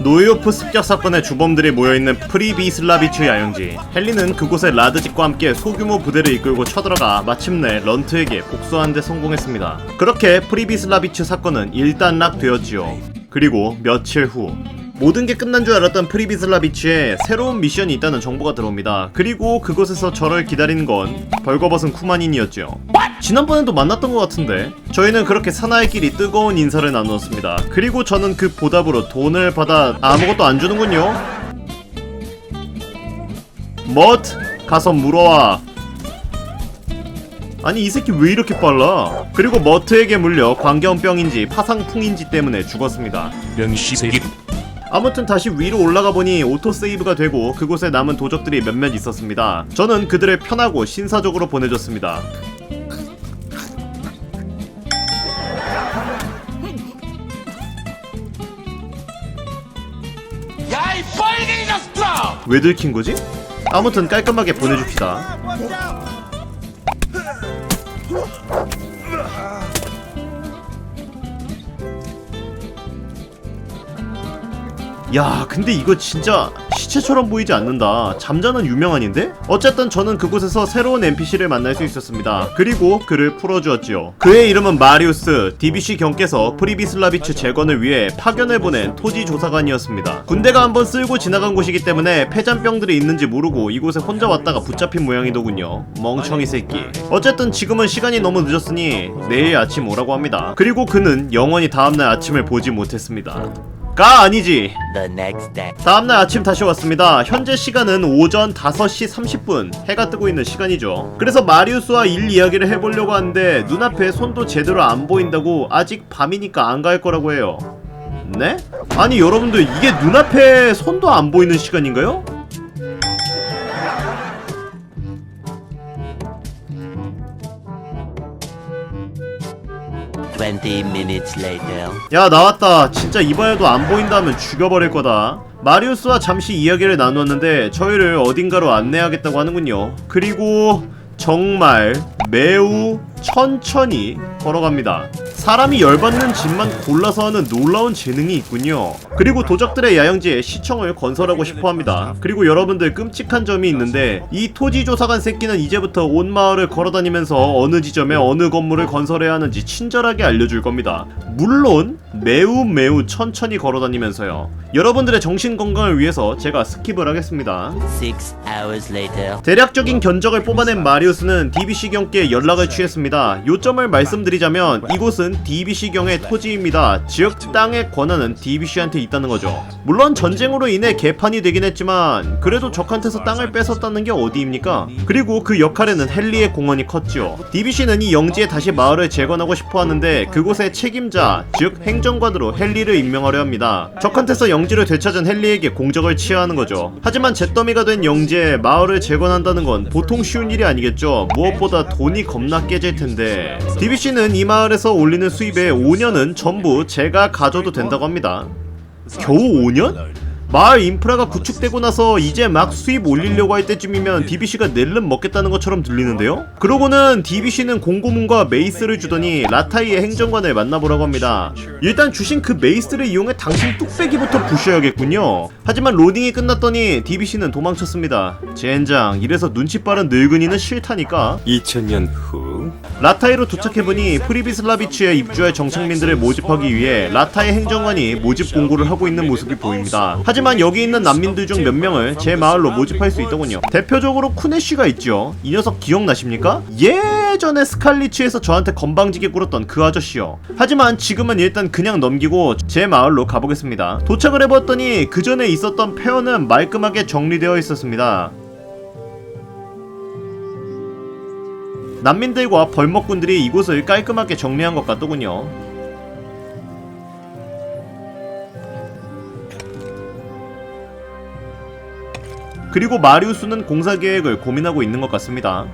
노이오프 습격 사건의 주범들이 모여있는 프리비슬라비츠 야영지. 헨리는 그곳에 라드직과 함께 소규모 부대를 이끌고 쳐들어가 마침내 런트에게 복수하는 데 성공했습니다. 그렇게 프리비슬라비츠 사건은 일단락되었지요. 그리고 며칠 후 모든 게 끝난 줄 알았던 프리비슬라비츠에 새로운 미션이 있다는 정보가 들어옵니다. 그리고 그곳에서 저를 기다리는 건 벌거벗은 쿠마닌이었죠. 지난번에도 만났던 것 같은데. 저희는 그렇게 사나이의 길이 뜨거운 인사를 나누었습니다. 그리고 저는 그 보답으로 돈을 받아 아무것도 안 주는군요. 멋! 가서 물어와. 아니 이 새끼 왜 이렇게 빨라? 그리고 머트에게 물려 광견병인지 파상풍인지 때문에 죽었습니다. 명시새끼. 아무튼 다시 위로 올라가 보니 오토세이브가 되고 그곳에 남은 도적들이 몇몇 있었습니다. 저는 그들을 편하고 신사적으로 보내줬습니다. 야, 이 빨갱이 녀석들아! 왜 들킨 거지? 아무튼 깔끔하게 보내줍시다. 야, 근데 이거 진짜 시체처럼 보이지 않는다. 잠자는 유명한인데? 어쨌든 저는 그곳에서 새로운 NPC를 만날 수 있었습니다. 그리고 그를 풀어주었지요. 그의 이름은 마리우스. DBC 경께서 프리비슬라비츠 재건을 위해 파견을 보낸 토지 조사관이었습니다. 군대가 한번 쓸고 지나간 곳이기 때문에 폐잔병들이 있는지 모르고 이곳에 혼자 왔다가 붙잡힌 모양이더군요. 멍청이 새끼. 어쨌든 지금은 시간이 너무 늦었으니 내일 아침 오라고 합니다. 그리고 그는 영원히 다음날 아침을 보지 못했습니다. 가 아니지. 다음날 아침 다시 왔습니다. 현재 시간은 오전 5시 30분. 해가 뜨고 있는 시간이죠. 그래서 마리우스와 일 이야기를 해보려고 하는데 눈앞에 손도 제대로 안 보인다고 아직 밤이니까 안 갈 거라고 해요. 네? 아니 여러분들 이게 눈앞에 손도 안 보이는 시간인가요? 야 나왔다. 진짜 이번에도 안 보인다면 죽여버릴 거다. 마리우스와 잠시 이야기를 나누었는데 저희를 어딘가로 안내하겠다고 하는군요. 그리고 정말 매우 천천히 걸어갑니다. 사람이 열받는 짓만 골라서 하는 놀라운 재능이 있군요. 그리고 도적들의 야영지에 시청을 건설하고 싶어합니다. 그리고 여러분들 끔찍한 점이 있는데 이 토지조사관 새끼는 이제부터 온 마을을 걸어다니면서 어느 지점에 어느 건물을 건설해야 하는지 친절하게 알려줄 겁니다. 물론 매우 천천히 걸어다니면서요. 여러분들의 정신건강을 위해서 제가 스킵을 하겠습니다. 대략적인 견적을 뽑아낸 마리우스는 DBC경께 연락을 취했습니다. 요점을 말씀드리자면 이곳은 DBC경의 토지입니다. 즉 땅의 권한은 DBC한테 있다는 거죠. 물론 전쟁으로 인해 개판이 되긴 했지만 그래도 적한테서 땅을 뺏었다는 게 어디입니까? 그리고 그 역할에는 헨리의 공헌이 컸죠. DBC는 이 영지에 다시 마을을 재건하고 싶어 하는데 그곳의 책임자, 즉 행정관으로 헨리를 임명하려 합니다. 적한테서 영지를 되찾은 헨리에게 공적을 취하하는 거죠. 하지만 잿더미가 된 영지에 마을을 재건한다는 건 보통 쉬운 일이 아니겠죠. 무엇보다 돈이 겁나 깨질 텐데 DBC는 이 마을에서 올리는 수입의 5년은 전부 제가 가져도 된다고 합니다. 겨우 5년? 마을 인프라가 구축되고 나서 이제 막 수입 올리려고 할 때쯤이면 DBC가 낼름 먹겠다는 것처럼 들리는데요? 그러고는 DBC는 공고문과 메이스를 주더니 라타이의 행정관을 만나보라고 합니다. 일단 주신 그 메이스를 이용해 당신 뚝배기부터 부셔야겠군요. 하지만 로딩이 끝났더니 DBC는 도망쳤습니다. 젠장, 이래서 눈치 빠른 늙은이는 싫다니까. 2000년 후 라타이로 도착해보니 프리비슬라비츠에 입주할 정착민들을 모집하기 위해 라타이 행정관이 모집 공고를 하고 있는 모습이 보입니다. 하지만 여기 있는 난민들 중 몇 명을 제 마을로 모집할 수 있더군요. 대표적으로 쿠네쉬가 있죠. 이 녀석 기억나십니까? 예전에 스칼리츠에서 저한테 건방지게 굴었던 그 아저씨요. 하지만 지금은 일단 그냥 넘기고 제 마을로 가보겠습니다. 도착을 해봤더니 그 전에 있었던 폐허는 말끔하게 정리되어 있었습니다. 난민들과 벌목꾼들이 이곳을 깔끔하게 정리한 것 같더군요. 그리고 마리우스는 공사 계획을 고민하고 있는 것 같습니다.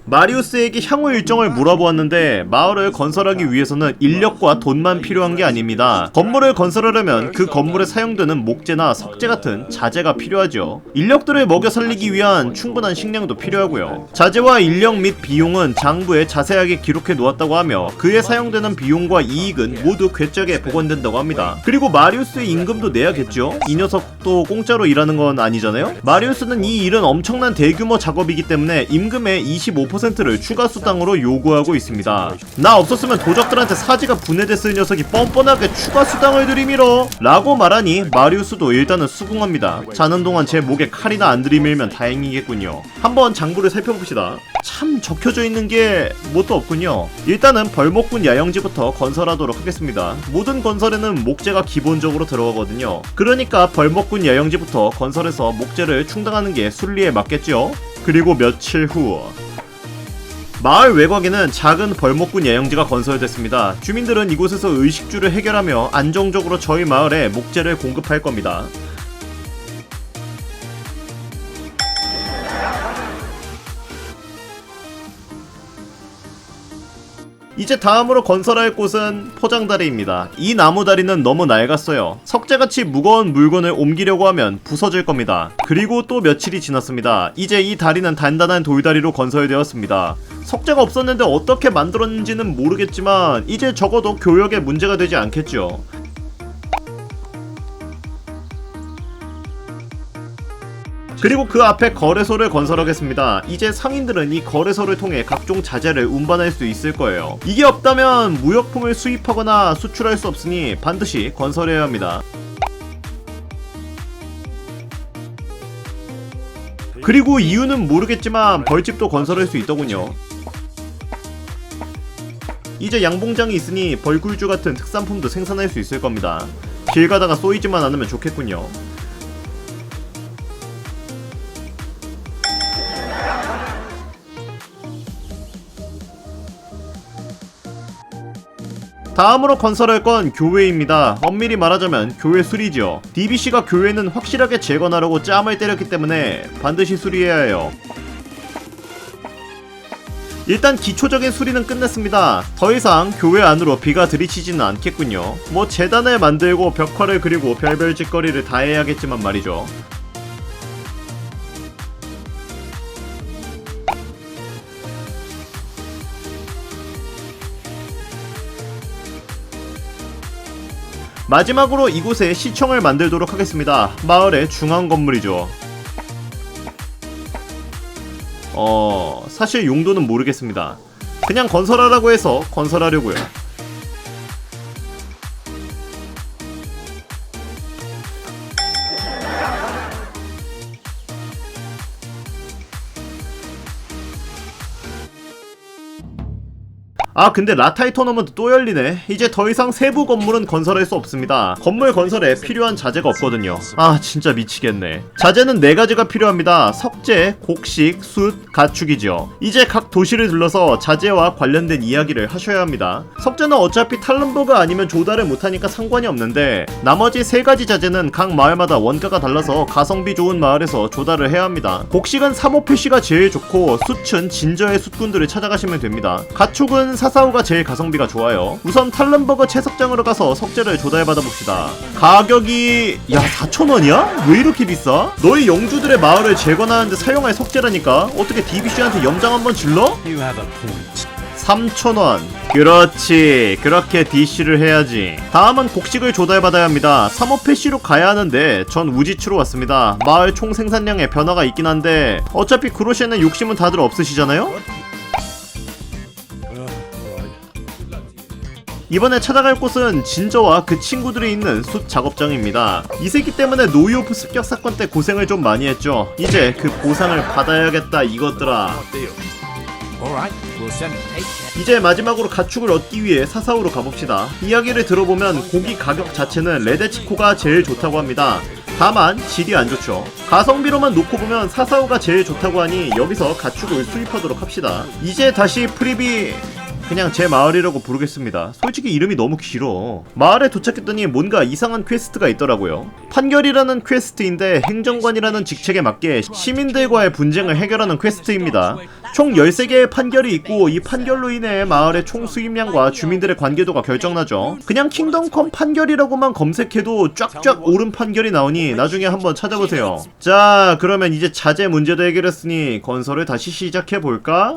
마리우스에게 향후 일정을 물어보았는데 마을을 건설하기 위해서는 인력과 돈만 필요한 게 아닙니다. 건물을 건설하려면 그 건물에 사용되는 목재나 석재 같은 자재가 필요하죠. 인력들을 먹여 살리기 위한 충분한 식량도 필요하고요. 자재와 인력 및 비용은 장부에 자세하게 기록해 놓았다고 하며 그에 사용되는 비용과 이익은 모두 궤적에 복원된다고 합니다. 그리고 마리우스의 임금도 내야겠죠? 이 녀석도 공짜로 일하는 건 아니잖아요? 마리우스는 이 일은 엄청난 대규모 작업이기 때문에 임금의 25%를 추가 수당으로 요구하고 있습니다. 나 없었으면 도적들한테 사지가 분해됐을 녀석이 뻔뻔하게 추가 수당을 들이밀어 라고 말하니 마리우스도 일단은 수긍합니다. 자는 동안 제 목에 칼이나 안 들이밀면 다행이겠군요. 한번 장부를 살펴봅시다. 참 적혀져 있는 게 뭣도 없군요. 일단은 벌목군 야영지부터 건설하도록 하겠습니다. 모든 건설에는 목재가 기본적으로 들어가거든요. 그러니까 벌목군 야영지부터 건설해서 목재를 충당하는 게 순리에 맞겠죠. 그리고 며칠 후 마을 외곽에는 작은 벌목군 야영지가 건설됐습니다. 주민들은 이곳에서 의식주를 해결하며 안정적으로 저희 마을에 목재를 공급할 겁니다. 이제 다음으로 건설할 곳은 포장다리입니다. 이 나무다리는 너무 낡았어요. 석재같이 무거운 물건을 옮기려고 하면 부서질 겁니다. 그리고 또 며칠이 지났습니다. 이제 이 다리는 단단한 돌다리로 건설되었습니다. 석재가 없었는데 어떻게 만들었는지는 모르겠지만 이제 적어도 교역에 문제가 되지 않겠죠. 그리고 그 앞에 거래소를 건설하겠습니다. 이제 상인들은 이 거래소를 통해 각종 자재를 운반할 수 있을 거예요. 이게 없다면 무역품을 수입하거나 수출할 수 없으니 반드시 건설해야 합니다. 그리고 이유는 모르겠지만 벌집도 건설할 수 있더군요. 이제 양봉장이 있으니 벌굴주 같은 특산품도 생산할 수 있을 겁니다. 길 가다가 쏘이지만 않으면 좋겠군요. 다음으로 건설할 건 교회입니다. 엄밀히 말하자면 교회 수리죠. DBC가 교회는 확실하게 재건하려고 짬을 때렸기 때문에 반드시 수리해야 해요. 일단 기초적인 수리는 끝냈습니다. 더 이상 교회 안으로 비가 들이치지는 않겠군요. 뭐 재단을 만들고 벽화를 그리고 별별 짓거리를 다 해야겠지만 말이죠. 마지막으로 이곳에 시청을 만들도록 하겠습니다. 마을의 중앙 건물이죠. 사실 용도는 모르겠습니다. 그냥 건설하라고 해서 건설하려고요. 아 근데 라타이 토너먼트 또 열리네. 이제 더 이상 세부 건물은 건설할 수 없습니다. 건물 건설에 필요한 자재가 없거든요. 아 진짜 미치겠네. 자재는 4가지가 필요합니다. 석재, 곡식, 숯, 가축이죠. 이제 각 도시를 둘러서 자재와 관련된 이야기를 하셔야 합니다. 석재는 어차피 탈름버그 아니면 조달을 못하니까 상관이 없는데 나머지 3가지 자재는 각 마을마다 원가가 달라서 가성비 좋은 마을에서 조달을 해야 합니다. 곡식은 3호 표시가 제일 좋고 숯은 진저의 숯군들을 찾아가시면 됩니다. 가축은 사사우가 제일 가성비가 좋아요. 우선 탈름버거 채석장으로 가서 석재를 조달받아봅시다. 가격이 4,000원이야? 왜 이렇게 비싸? 너희 영주들의 마을을 재건하는데 사용할 석재라니까? 어떻게 DBC한테 염장 한번 질러? 3,000원. 그렇지. 그렇게 DC를 해야지. 다음은 곡식을 조달받아야 합니다. 3호 패시로 가야 하는데 전 우지추로 왔습니다. 마을 총 생산량에 변화가 있긴 한데 어차피 그로시에는 욕심은 다들 없으시잖아요? 이번에 찾아갈 곳은 진저와 그 친구들이 있는 숯 작업장입니다. 이 새끼 때문에 노이오프 습격 사건 때 고생을 좀 많이 했죠. 이제 그 보상을 받아야겠다 이것들아. 이제 마지막으로 가축을 얻기 위해 사사우로 가봅시다. 이야기를 들어보면 고기 가격 자체는 레데치코가 제일 좋다고 합니다. 다만 질이 안 좋죠. 가성비로만 놓고 보면 사사우가 제일 좋다고 하니 여기서 가축을 수입하도록 합시다. 이제 다시 프리비 그냥 제 마을이라고 부르겠습니다. 솔직히 이름이 너무 길어. 마을에 도착했더니 뭔가 이상한 퀘스트가 있더라고요. 판결이라는 퀘스트인데 행정관이라는 직책에 맞게 시민들과의 분쟁을 해결하는 퀘스트입니다. 총 13개의 판결이 있고 이 판결로 인해 마을의 총 수입량과 주민들의 관계도가 결정나죠. 그냥 킹덤컴 판결이라고만 검색해도 쫙쫙 옳은 판결이 나오니 나중에 한번 찾아보세요. 자, 그러면 이제 자재 문제도 해결했으니 건설을 다시 시작해볼까?